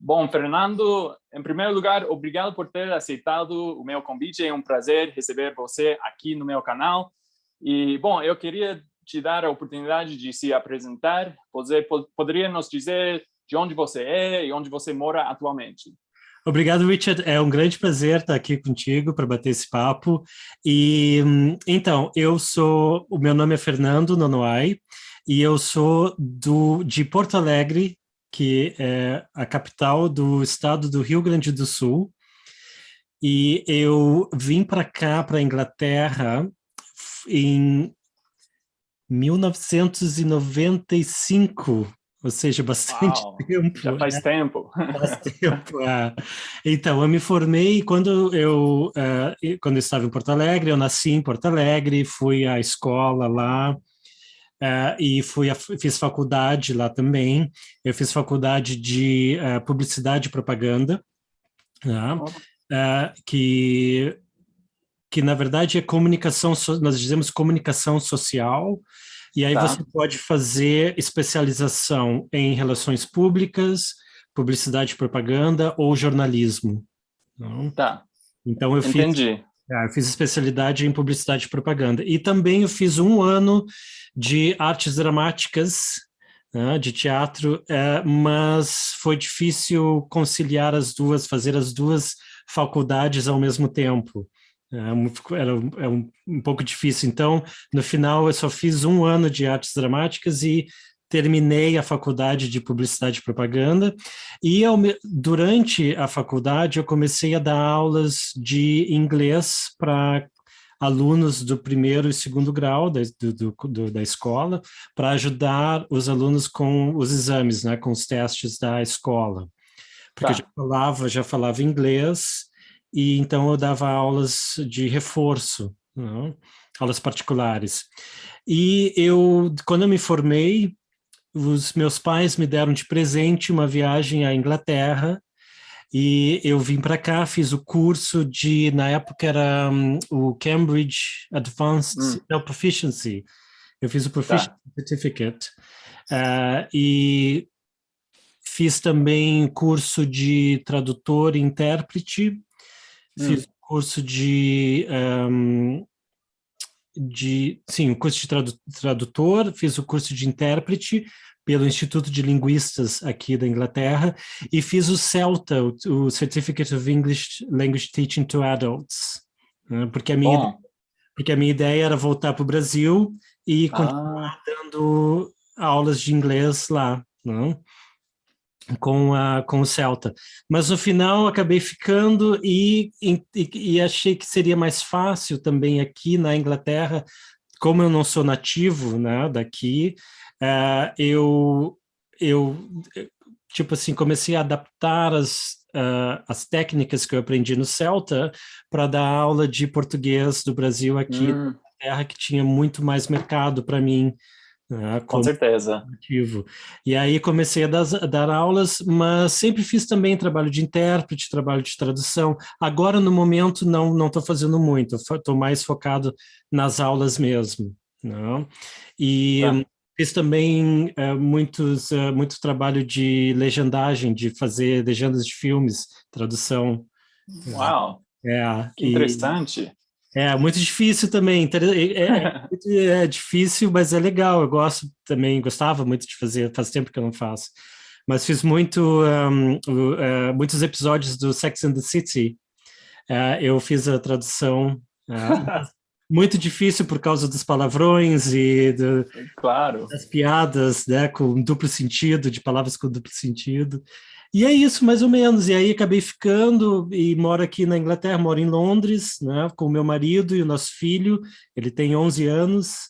Bom, Fernando, em primeiro lugar, obrigado por ter aceitado o meu convite. É um prazer receber você aqui no meu canal. E, bom, eu queria te dar a oportunidade de se apresentar. Você poderia nos dizer de onde você é e onde você mora atualmente? Obrigado, Richard. É um grande prazer estar aqui contigo para bater esse papo. Então, o meu nome é Fernando Nonoai e eu sou de Porto Alegre, que é a capital do estado do Rio Grande do Sul. E eu vim para cá, para a Inglaterra, em 1995, ou seja, bastante Uau, já tempo. faz tempo. Faz tempo. Então, eu me formei quando eu estava em Porto Alegre, eu nasci em Porto Alegre, fui à escola lá, e fiz faculdade lá também. Eu fiz faculdade de publicidade e propaganda, né? Oh, Que na verdade é comunicação, nós dizemos comunicação social, e aí você tá, pode fazer especialização em relações públicas, publicidade e propaganda ou jornalismo. Não? tá, Então entendi. eu fiz especialidade em publicidade e propaganda. E também eu fiz um ano de artes dramáticas, né, de teatro, mas foi difícil conciliar fazer as duas faculdades ao mesmo tempo. Era um pouco difícil. Então, no final, eu só fiz um ano de artes dramáticas e terminei a faculdade de publicidade e propaganda. Durante a faculdade, eu comecei a dar aulas de inglês para alunos do primeiro e segundo grau da escola, para ajudar os alunos com os exames, né, com os testes da escola. Porque eu Tá, já falava inglês, e então eu dava aulas de reforço, né, aulas particulares. Quando eu me formei, os meus pais me deram de presente uma viagem à Inglaterra e eu vim para cá, fiz o curso na época era o Cambridge Advanced, hum, não, Proficiency. Eu fiz o Proficiency tá, Certificate, e fiz também curso de tradutor e intérprete, fiz hum, curso sim, o curso de tradutor, fiz o curso de intérprete pelo Instituto de Linguistas aqui da Inglaterra e fiz o CELTA, o Certificate of English Language Teaching to Adults, né, bom. porque a minha ideia era voltar para o Brasil e Ah, continuar dando aulas de inglês lá, né, com o Celta. Mas no final acabei ficando e achei que seria mais fácil também aqui na Inglaterra, como eu não sou nativo, né, daqui, eh, eu, eu, tipo assim, comecei a adaptar as técnicas que eu aprendi no Celta para dar aula de português do Brasil aqui na hum, Inglaterra, que tinha muito mais mercado para mim, né, com como certeza. nativo. E aí comecei a dar aulas, mas sempre fiz também trabalho de intérprete, trabalho de tradução. Agora, no momento, não estou fazendo muito, estou mais focado nas aulas mesmo, né? E Tá. fiz também muito trabalho de legendagem, de fazer legendas de filmes, tradução. Uau, É, que interessante. muito difícil também. É difícil, mas é legal. Eu gosto também, gostava muito de fazer, faz tempo que eu não faço. Mas fiz muitos episódios do Sex and the City. Eu fiz a tradução. Muito difícil por causa dos palavrões Claro. das piadas, né, com duplo sentido, de palavras com duplo sentido. E é isso, mais ou menos. E aí acabei ficando e moro aqui na Inglaterra, moro em Londres, né, com o meu marido e o nosso filho. Ele tem 11 anos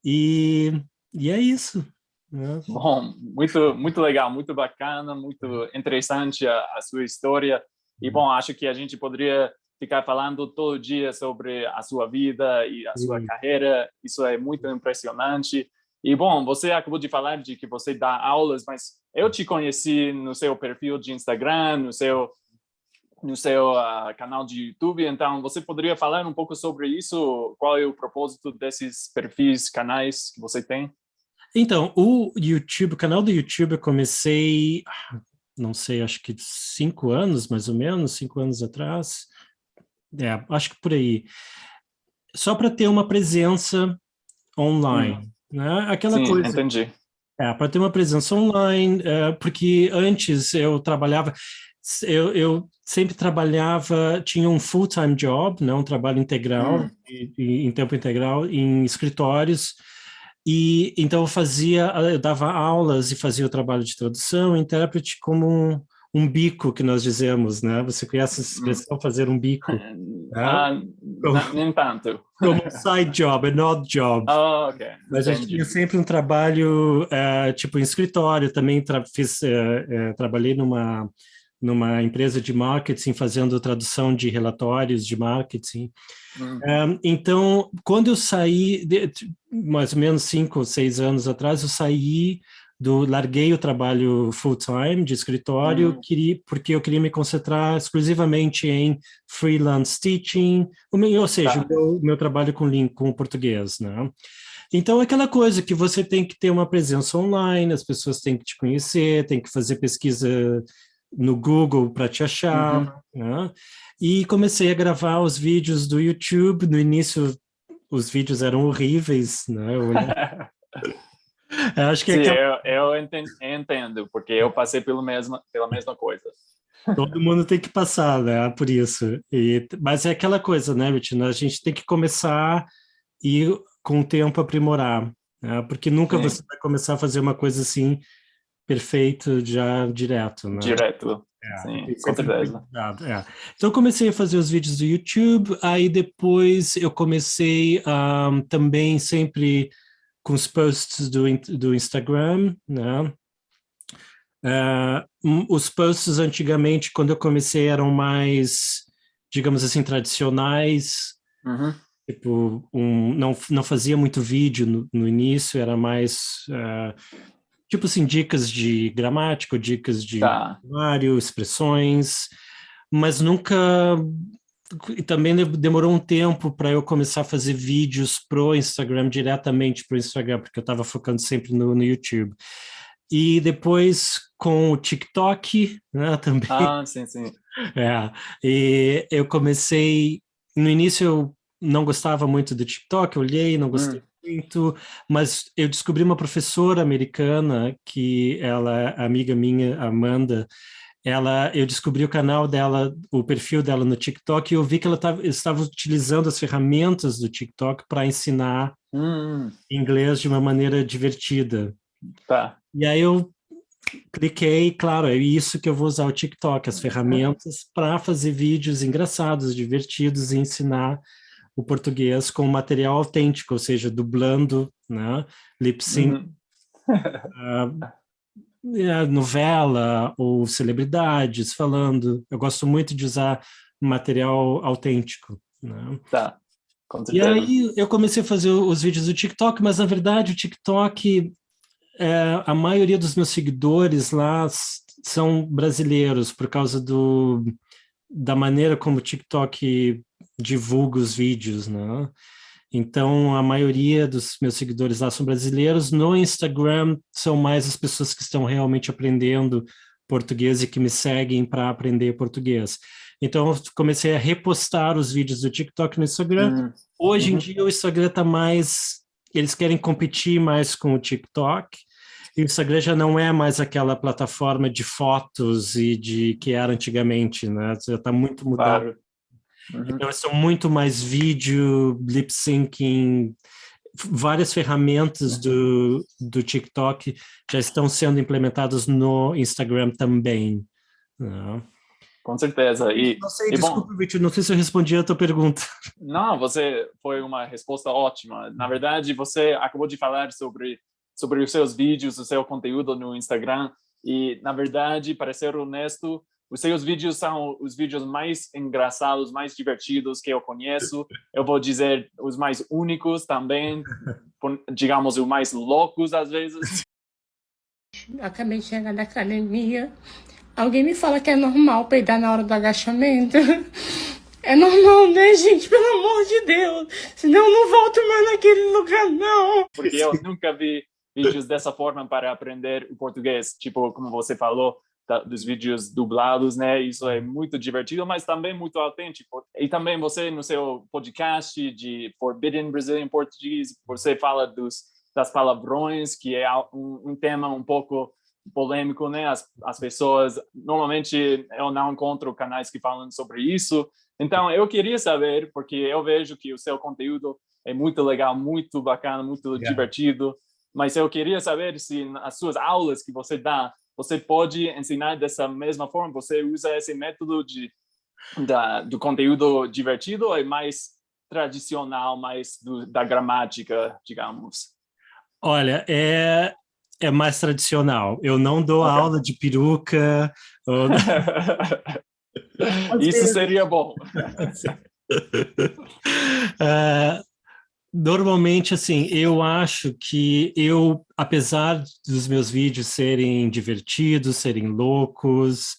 e, e é isso, né? Bom, muito, muito legal, muito bacana, muito interessante a sua história. E, bom, acho que a gente poderia ficar falando todo dia sobre a sua vida e a sua Sim, carreira. Isso é muito impressionante. E, bom, você acabou de falar de que você dá aulas, mas eu te conheci no seu perfil de Instagram, no seu canal de YouTube. Então, você poderia falar um pouco sobre isso? Qual é o propósito desses perfis, canais que você tem? Então, o canal do YouTube, eu comecei. não sei, acho que 5 anos, mais ou menos, 5 anos atrás. Acho que por aí. Só para ter uma presença online, né? Aquela Sim, coisa. entendi. Para ter uma presença online, porque antes eu trabalhava, eu sempre trabalhava, tinha um full-time job, né, um trabalho integral, em tempo integral, em escritórios, e então eu dava aulas e fazia o trabalho de tradução, intérprete como um bico que nós dizemos, né? Você conhece essa expressão, fazer um bico, né? Ah, Como, nem tanto. como um side job, an odd job. Ah, ok, Mas eu tinha entendi. sempre um trabalho, tipo, em escritório, também trabalhei numa empresa de marketing, fazendo tradução de relatórios de marketing. Então, quando eu saí, mais ou menos 5 ou 6 anos atrás, larguei o trabalho full-time de escritório, porque eu queria me concentrar exclusivamente em freelance teaching, ou seja, Tá. o meu trabalho com o português, né? Então, é aquela coisa que você tem que ter uma presença online, as pessoas têm que te conhecer, tem que fazer pesquisa no Google para te achar, né? E comecei a gravar os vídeos do YouTube. No início, os vídeos eram horríveis, né? Eu acho que é Sim, aquela... eu entendo, porque eu passei pela mesma coisa. todo mundo tem que passar, né? Por isso. Mas é aquela coisa, né, Rich? A gente tem que começar e, com o tempo, aprimorar, né? Porque nunca Sim, você vai começar a fazer uma coisa assim perfeito já direto, né? direto. Sim, Tem com sempre um certeza. cuidado. Então, eu comecei a fazer os vídeos do YouTube, aí depois eu comecei também sempre com os posts do Instagram, né? Os posts antigamente, quando eu comecei, eram mais, digamos assim, tradicionais, tipo, não fazia muito vídeo no início, era mais, tipo assim, dicas de gramática, dicas de Tá. vocabulário, expressões, mas nunca. E também demorou um tempo para eu começar a fazer vídeos pro Instagram, diretamente pro Instagram, porque eu estava focando sempre no YouTube. E depois com o TikTok, né, também. Ah, sim, sim. E eu comecei. No início eu não gostava muito do TikTok, eu olhei, não gostei muito, mas eu descobri uma professora americana, que ela é amiga minha, Amanda. Eu descobri o canal dela, o perfil dela no TikTok, e eu vi que ela estava utilizando as ferramentas do TikTok para ensinar inglês de uma maneira divertida. Tá. E aí eu cliquei, claro, é isso que eu vou usar o TikTok, as ferramentas para fazer vídeos engraçados, divertidos e ensinar o português com material autêntico, ou seja, dublando, né, lip sync, novela ou celebridades falando. Eu gosto muito de usar material autêntico, né? Tá, com E certeza. aí eu comecei a fazer os vídeos do TikTok, mas na verdade o TikTok, a maioria dos meus seguidores lá são brasileiros, por causa da maneira como o TikTok divulga os vídeos, né? Então, a maioria dos meus seguidores lá são brasileiros. No Instagram, são mais as pessoas que estão realmente aprendendo português e que me seguem para aprender português. Então, eu comecei a repostar os vídeos do TikTok no Instagram. Hoje em dia, o Instagram está mais. Eles querem competir mais com o TikTok. E o Instagram já não é mais aquela plataforma de fotos e de que era antigamente, né? Já está muito mudado. Claro. Então, são muito mais vídeo, lip syncing, várias ferramentas do TikTok já estão sendo implementadas no Instagram também, né? Com certeza. Não sei, E bom, desculpa, Victor, não sei se eu respondi a tua pergunta. não, você foi uma resposta ótima. Na verdade, você acabou de falar sobre os seus vídeos, o seu conteúdo no Instagram. E, na verdade, para ser honesto, os seus vídeos são os vídeos mais engraçados, mais divertidos que eu conheço. Eu vou dizer os mais únicos também, digamos, os mais loucos às vezes. Acabei de chegar da academia. Alguém me fala que é normal peidar na hora do agachamento? É normal, né, gente? Pelo amor de Deus. Senão eu não volto mais naquele lugar, não. Porque eu nunca vi vídeos dessa forma para aprender o português. Tipo, como você falou, dos vídeos dublados, né? Isso é muito divertido, mas também muito autêntico. E também você, no seu podcast de Forbidden Brazilian Portuguese, você fala das palavrões, que é um tema um pouco polêmico, né? As pessoas, normalmente, eu não encontro canais que falam sobre isso. Então, eu queria saber, porque eu vejo que o seu conteúdo é muito legal, muito bacana, muito divertido, mas eu queria saber se nas suas aulas que você dá, você pode ensinar dessa mesma forma? Você usa esse método do conteúdo divertido ou é mais tradicional, mais da gramática, digamos? Olha, é mais tradicional. Eu não dou aula de peruca. Isso seria bom. Normalmente, assim, eu acho que apesar dos meus vídeos serem divertidos, serem loucos,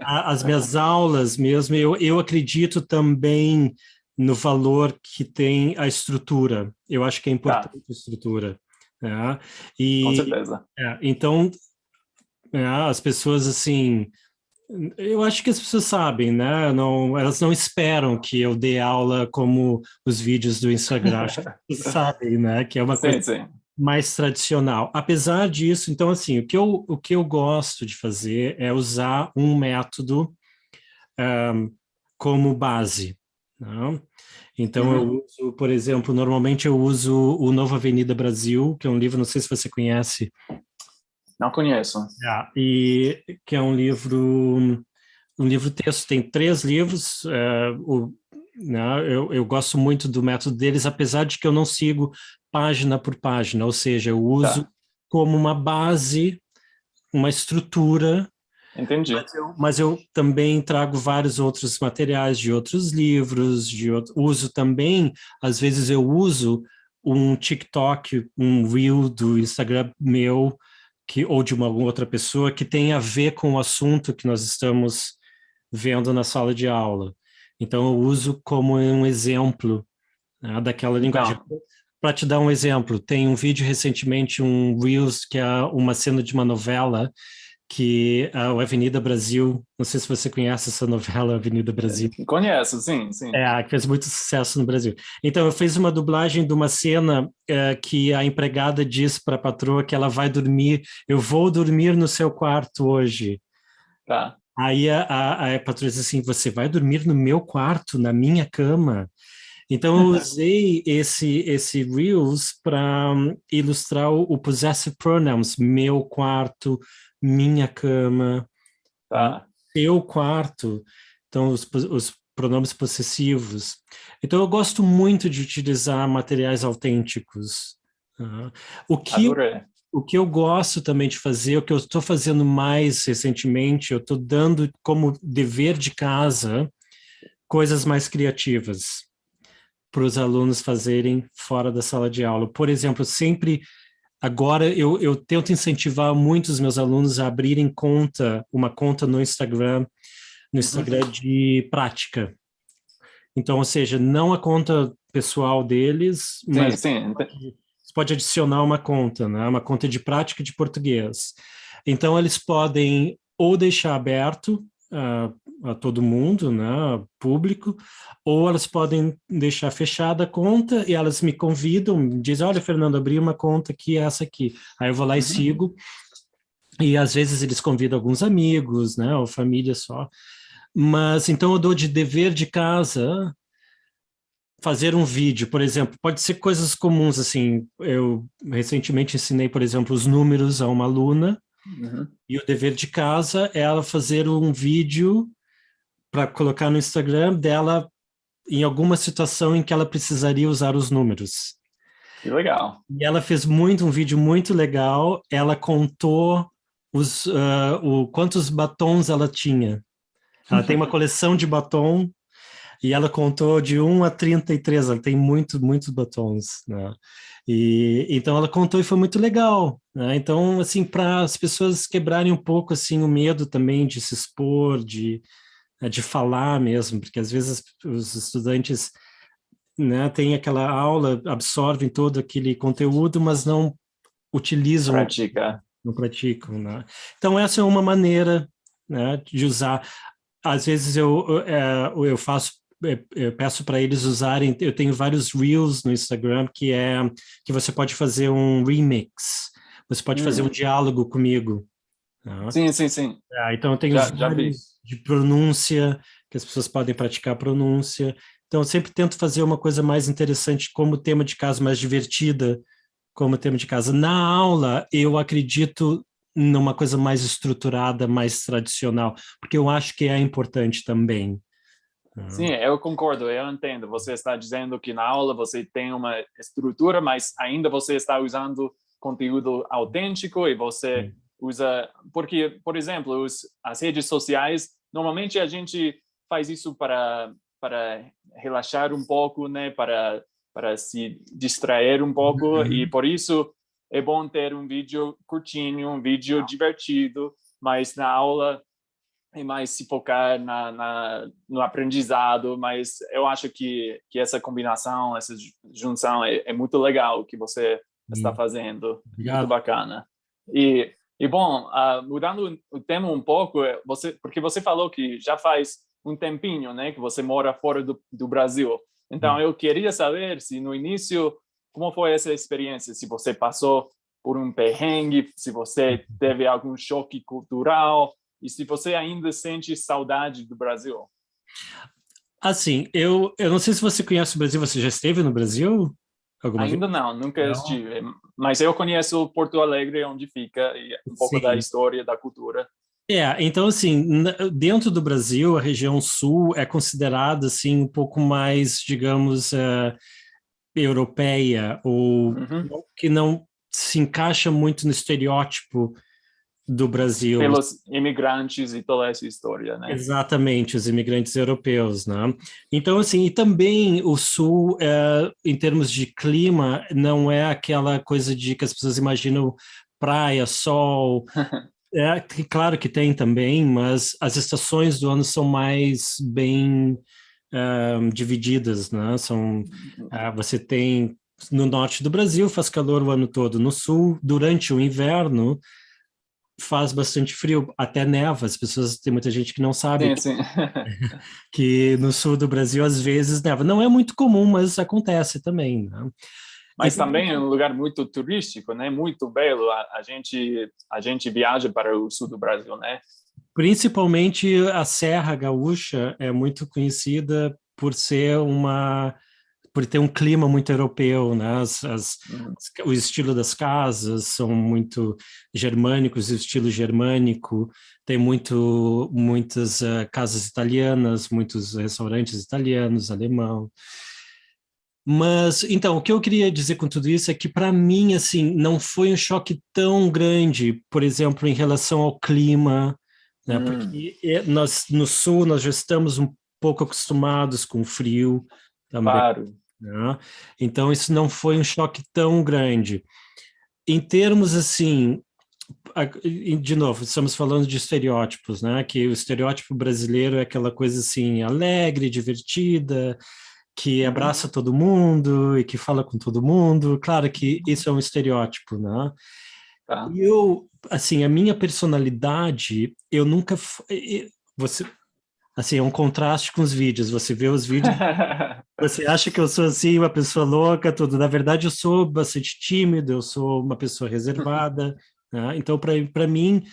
as minhas aulas mesmo, eu acredito também no valor que tem a estrutura. Eu acho que é importante a estrutura. Né? Com certeza. Então, as pessoas, assim, eu acho que as pessoas sabem, né? Elas não esperam que eu dê aula como os vídeos do Instagram. Acho que elas sabem, né? Que é uma coisa mais tradicional. Apesar disso, então, assim, o que eu gosto de fazer é usar um método como base. Né? Então, eu uso, por exemplo, normalmente eu uso o Nova Avenida Brasil, que é um livro, não sei se você conhece. Não conheço. E que é um livro texto, tem 3 livros. Eu gosto muito do método deles, apesar de que eu não sigo página por página, ou seja, eu uso como uma base, uma estrutura. Entendi. Mas eu também trago vários outros materiais de outros livros, uso também, às vezes eu uso um TikTok, um Reel do Instagram meu, ou de uma outra pessoa, que tem a ver com o assunto que nós estamos vendo na sala de aula. Então, eu uso como um exemplo, né, daquela linguagem. Para te dar um exemplo, tem um vídeo recentemente, um Reels, que é uma cena de uma novela, que é o Avenida Brasil. Não sei se você conhece essa novela, Avenida Brasil. Conheço, sim. Que fez muito sucesso no Brasil. Então, eu fiz uma dublagem de uma cena que a empregada diz para a patroa que ela vai dormir, eu vou dormir no seu quarto hoje. Aí a patroa diz assim, você vai dormir no meu quarto, na minha cama? Então, eu usei esse Reels para ilustrar o possessive pronouns, meu quarto, minha cama, seu quarto. Então, os pronomes possessivos. Então, eu gosto muito de utilizar materiais autênticos. O que eu gosto também de fazer, o que eu estou fazendo mais recentemente, eu estou dando como dever de casa coisas mais criativas para os alunos fazerem fora da sala de aula. Por exemplo, agora eu tento incentivar muito os meus alunos a abrirem uma conta no Instagram de prática. Então, ou seja, não a conta pessoal deles, mas você pode adicionar uma conta, né? Uma conta de prática de português. Então, eles podem ou deixar aberto a todo mundo, né, público, ou elas podem deixar fechada a conta e elas me convidam, dizem, olha, Fernando, abri uma conta aqui, essa aqui. Aí eu vou lá e sigo, e às vezes eles convidam alguns amigos, né, ou família só. Mas então eu dou de dever de casa fazer um vídeo, por exemplo, pode ser coisas comuns, assim, eu recentemente ensinei, por exemplo, os números a uma aluna, e o dever de casa é ela fazer um vídeo para colocar no Instagram dela em alguma situação em que ela precisaria usar os números. Que legal. E ela fez um vídeo muito legal, ela contou quantos batons ela tinha. Ela tem uma coleção de batom e ela contou de 1 a 33, ela tem muitos batons, né? Então ela contou e foi muito legal, né? Então, assim, para as pessoas quebrarem um pouco assim o medo também de se expor, de falar mesmo, porque às vezes os estudantes, né, têm aquela aula, absorvem todo aquele conteúdo, mas não utilizam. Prática. não praticam, né? Então, essa é uma maneira, né, de usar. Às vezes eu faço, eu peço para eles usarem, eu tenho vários Reels no Instagram que você pode fazer um remix, você pode fazer um diálogo comigo. Né? Sim, sim, sim. Então, eu tenho Já vi. vários de pronúncia, que as pessoas podem praticar pronúncia. Então, eu sempre tento fazer uma coisa mais interessante como tema de caso, mais divertida como tema de casa. Na aula, eu acredito numa coisa mais estruturada, mais tradicional, porque eu acho que é importante também. Sim, eu concordo, eu entendo. Você está dizendo que na aula você tem uma estrutura, mas ainda você está usando conteúdo autêntico e você usa... Porque, por exemplo, as redes sociais, normalmente a gente faz isso para relaxar um pouco, né? Para se distrair um pouco, e por isso é bom ter um vídeo curtinho, um vídeo divertido, mas na aula é mais se focar no aprendizado, mas eu acho que essa combinação, essa junção é muito legal que você está fazendo, Obrigado. muito bacana. E bom, mudando o tema um pouco, porque você falou que já faz um tempinho, né, que você mora fora do Brasil. Então, eu queria saber se no início, como foi essa experiência? Se você passou por um perrengue, se você teve algum choque cultural, e se você ainda sente saudade do Brasil? Assim, eu não sei se você conhece o Brasil, você já esteve no Brasil? Ainda não, nunca estive. Mas eu conheço Porto Alegre, onde fica, e um pouco da história, da cultura. Então, assim, dentro do Brasil, a região sul é considerada, assim, um pouco mais, digamos, europeia, ou que não se encaixa muito no estereótipo do Brasil. Pelos imigrantes e toda essa história, né? Exatamente, os imigrantes europeus, né? Então, assim, e também o Sul, em termos de clima, não é aquela coisa de que as pessoas imaginam praia, sol. Claro que tem também, mas as estações do ano são mais bem divididas, né? Você tem no norte do Brasil faz calor o ano todo, no sul, durante o inverno, faz bastante frio, até neva. As pessoas, tem muita gente que não sabe sim. que no sul do Brasil às vezes neva. Não é muito comum, mas acontece também, né? Mas também é um lugar muito turístico, né? Muito belo. A gente viaja para o sul do Brasil, né? Principalmente a Serra Gaúcha é muito conhecida por ter um clima muito europeu, né? O estilo das casas são muito germânicos, o estilo germânico, tem muitas casas italianas, muitos restaurantes italianos, alemão. Mas, então, o que eu queria dizer com tudo isso é que, para mim, assim, não foi um choque tão grande, por exemplo, em relação ao clima, né? Porque nós, no Sul, nós já estamos um pouco acostumados com o frio também. Claro. Né? Então, isso não foi um choque tão grande. Em termos, assim, de novo, estamos falando de estereótipos, né? Que o estereótipo brasileiro é aquela coisa, assim, alegre, divertida, que abraça todo mundo e que fala com todo mundo. Claro que isso é um estereótipo, né? Tá. Eu, assim, a minha personalidade, eu nunca... Você... Assim, é um contraste com os vídeos. Você vê os vídeos, você acha que eu sou assim, uma pessoa louca, tudo. Na verdade, eu sou bastante tímido, eu sou uma pessoa reservada. Né? Então, para mim,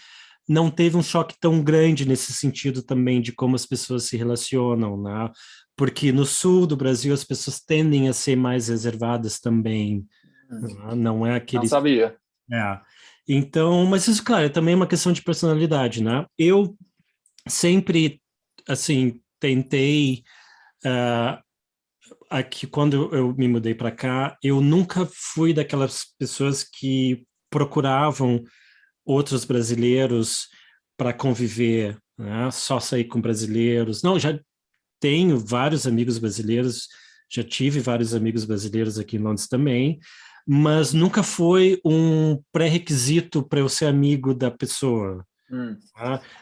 não teve um choque tão grande nesse sentido também de como as pessoas se relacionam, né? Porque no sul do Brasil as pessoas tendem a ser mais reservadas também. Né? Não é aquele... Não sabia. Então, mas isso, claro, é também uma questão de personalidade, né? Eu sempre assim, tentei aqui quando eu me mudei para cá, eu nunca fui daquelas pessoas que procuravam outros brasileiros para conviver, né? Só sair com brasileiros. Não, já tenho vários amigos brasileiros, já tive vários amigos brasileiros aqui em Londres também, mas nunca foi um pré-requisito para eu ser amigo da pessoa.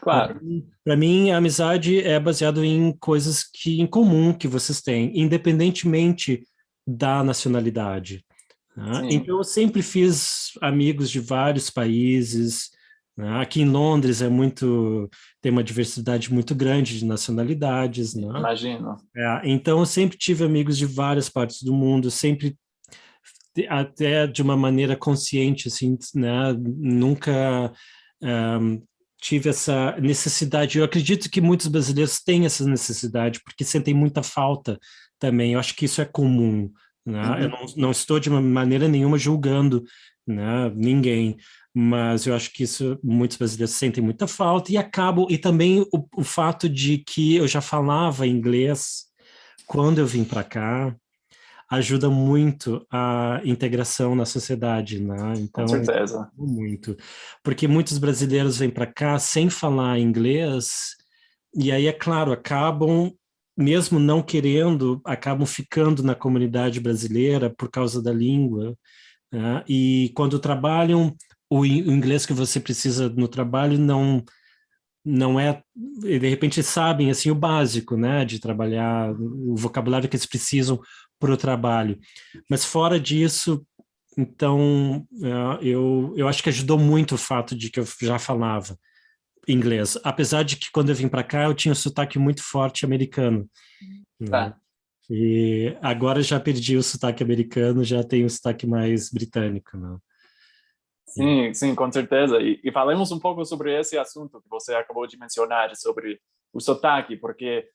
Claro. Para mim, a amizade é baseada em coisas em comum que vocês têm, independentemente da nacionalidade. Né? Sim, Então, eu sempre fiz amigos de vários países. Né? Aqui em Londres tem uma diversidade muito grande de nacionalidades, né? imagino. Então, eu sempre tive amigos de várias partes do mundo, sempre até de uma maneira consciente, assim, né? Nunca tive essa necessidade. Eu acredito que muitos brasileiros têm essa necessidade, porque sentem muita falta também. Eu acho que isso é comum, né? Eu Uhum. não estou de uma maneira nenhuma julgando, né, ninguém, mas eu acho que isso muitos brasileiros sentem muita falta e também o fato de que eu já falava inglês quando eu vim para cá ajuda muito a integração na sociedade, né? Com Então, certeza. muito. Porque muitos brasileiros vêm para cá sem falar inglês, e aí, é claro, mesmo não querendo, acabam ficando na comunidade brasileira por causa da língua, né? E quando trabalham, o inglês que você precisa no trabalho não é, de repente sabem assim o básico, né, de trabalhar, o vocabulário que eles precisam para o trabalho. Mas fora disso, então, eu acho que ajudou muito o fato de que eu já falava inglês, apesar de que quando eu vim para cá eu tinha um sotaque muito forte americano, né? Tá. E agora já perdi o sotaque americano, já tenho o sotaque mais britânico, né? Sim, sim, com certeza. E falemos um pouco sobre esse assunto que você acabou de mencionar, sobre o sotaque, porque